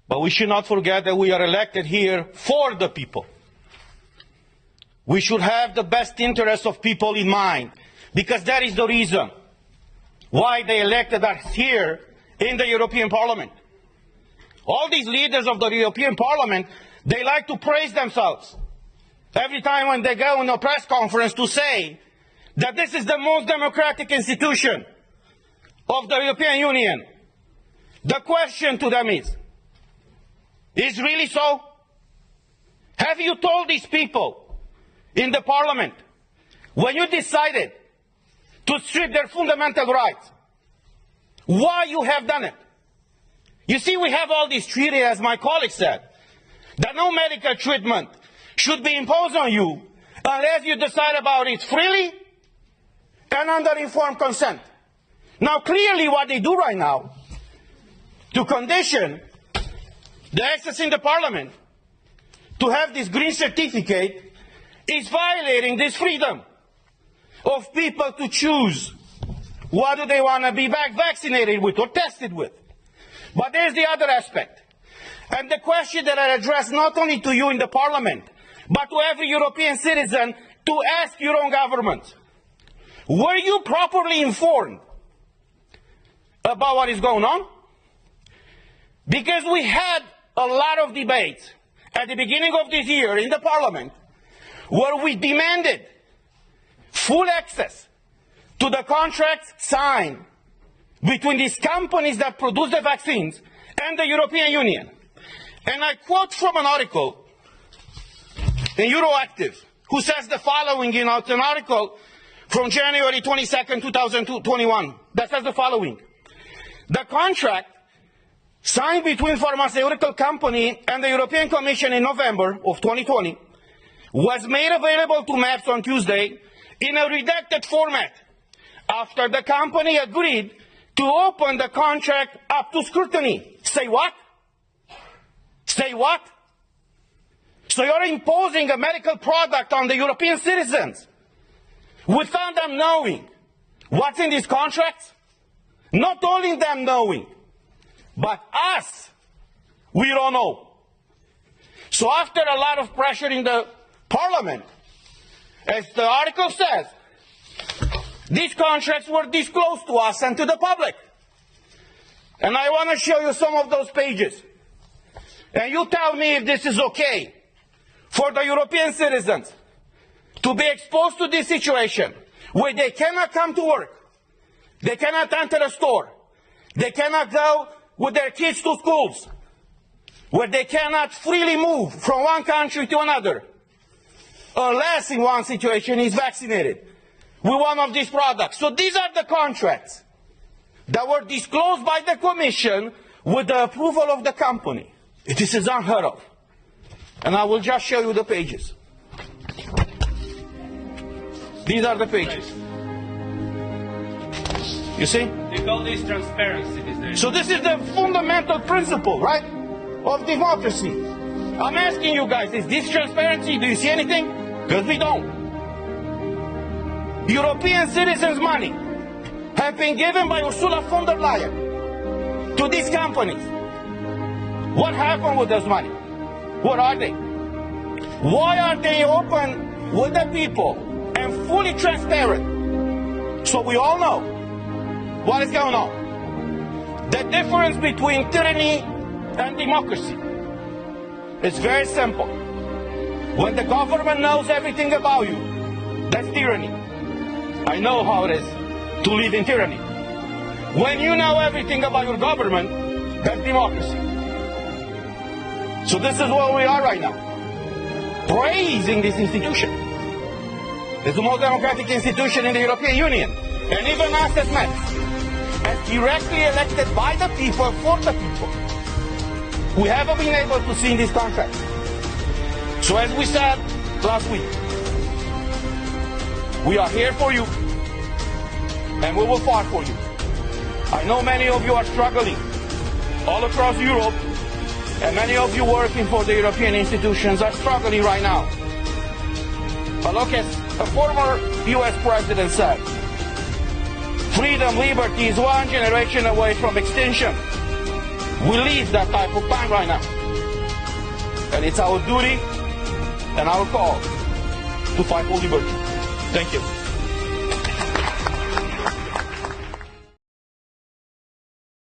But we should not forget that we are elected here for the people. We should have the best interests of people in mind, because that is the reason why they elected us here in the European Parliament. All these leaders of the European Parliament, they like to praise themselves every time when they go in a press conference to say that this is the most democratic institution of the European Union. The question to them is really so? Have you told these people in the Parliament, when you decided to strip their fundamental rights, why you have done it? You see, we have all these treaties, as my colleague said, that no medical treatment should be imposed on you unless you decide about it freely and under informed consent. Now, clearly what they do right now, to condition the access in the Parliament to have this green certificate, is violating this freedom of people to choose what do they want to be vaccinated with or tested with. But there's the other aspect. And the question that I address not only to you in the Parliament, but to every European citizen, to ask your own government. Were you properly informed about what is going on? Because we had a lot of debates at the beginning of this year in the Parliament where we demanded full access to the contracts signed between these companies that produce the vaccines and the European Union. And I quote from an article in Euroactiv, who says the following, it's an article from January 22nd, 2021, that says the following. The contract signed between pharmaceutical company and the European Commission in November of 2020 was made available to MEPs on Tuesday in a redacted format after the company agreed to open the contract up to scrutiny. Say what? Say what? So you're imposing a medical product on the European citizens without them knowing what's in these contracts? Not only them knowing, but us, we don't know. So after a lot of pressure in the Parliament, as the article says, these contracts were disclosed to us and to the public. And I want to show you some of those pages. And you tell me if this is okay for the European citizens to be exposed to this situation where they cannot come to work, they cannot enter a store, they cannot go with their kids to schools, where they cannot freely move from one country to another, unless in one situation is vaccinated with one of these products. So these are the contracts that were disclosed by the Commission with the approval of the company. This is unheard of. And I will just show you the pages. These are the pages. You see? They call this transparency. So this is the fundamental principle, right, of democracy. I'm asking you guys, is this transparency? Do you see anything? Because we don't. European citizens' money have been given by Ursula von der Leyen to these companies. What happened with this money? What are they? Why are they open with the people and fully transparent so we all know what is going on? The difference between tyranny and democracy is very simple. When the government knows everything about you, that's tyranny. I know how it is to live in tyranny. When you know everything about your government, that's democracy. So this is where we are right now, praising this institution. It's the most democratic institution in the European Union. And even us as MEPs, as directly elected by the people, for the people, we haven't been able to see in this contract. So as we said last week, we are here for you, and we will fight for you. I know many of you are struggling all across Europe, and many of you working for the European institutions are struggling right now. But look, as a former US president said, freedom, liberty is one generation away from extinction. We live that type of time right now. And it's our duty and our call to fight for liberty. Thank you.